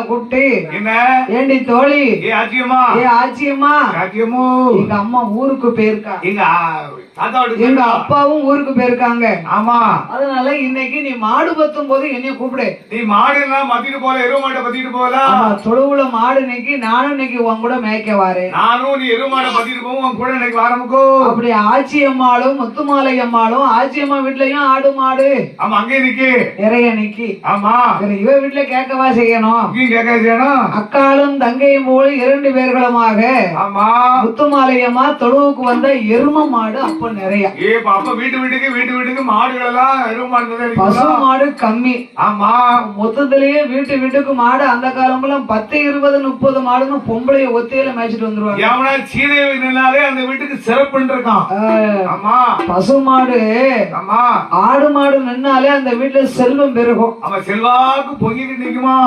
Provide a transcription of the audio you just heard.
கூப்பிட்டு என்ன ஏண்டி தோழி ஆச்சியம்மா ஆச்சியம்மா எங்க அம்மா ஊருக்கு போயிருக்கா, எங்க அப்பாவும் ஊருக்கு போயிருக்காங்க. ஆமா, அதனால இன்னைக்கு நீ மாடு பத்தும் போது என்னைய கூப்பிடு. நீ மாடு எல்லாம் பத்திட்டு போல, எருவு மாட்டை பத்திட்டு போகலாம். தொழுவுல மாடு இன்னைக்கு நானும் இன்னைக்கு உன் கூட மேய்க்க வாரேன். நானும் நீ எருவு மாட்டை பத்திட்டு போவோம், உன் கூட இன்னைக்கு வாரமுக்கோ. அப்படி ஆச்சியம்மாளும் முத்துமாலை அம்மாளும் ஆச்சியம்மா வீட்லயும் ஆடு மாடு ஆமா அங்கே நிக்கி நிறைய நிக்கி. ஆமா, இவ வீட்டுல கேட்கவா செய்யணும், கேட்க செய்யணும். அக்காலும் தங்கையும் போல 2 பேர்களுமாக ஆமா, முத்துமாலையம்மா தொழுவுக்கு வந்த எரும மாடு அப்ப நிறைய. அப்ப வீட்டுக்கு மாடுகள் எல்லாம் எருவு மாடு, பசு மாடு கம்மி. ஆமா, மொத்தத்திலேயே வீட்டுக்கு மாடு அந்த காலம்லாம் 10, 20, 30 மாடுன்னு பொம்பளைய ஒத்தையில மேய்ச்சிட்டு வந்துருவாங்க. சீதேவி நின்னாலே அந்த வீட்டுக்கு சிறப்புன்னு இருக்கான். ஆமா, பசு மாடு ஆமா, ஆடு மாடு நின்னாலே அந்த வீட்டுல செல்வம் பெருகும். அவன் செல்வாக்கு பொங்கிட்டு நிக்குமா.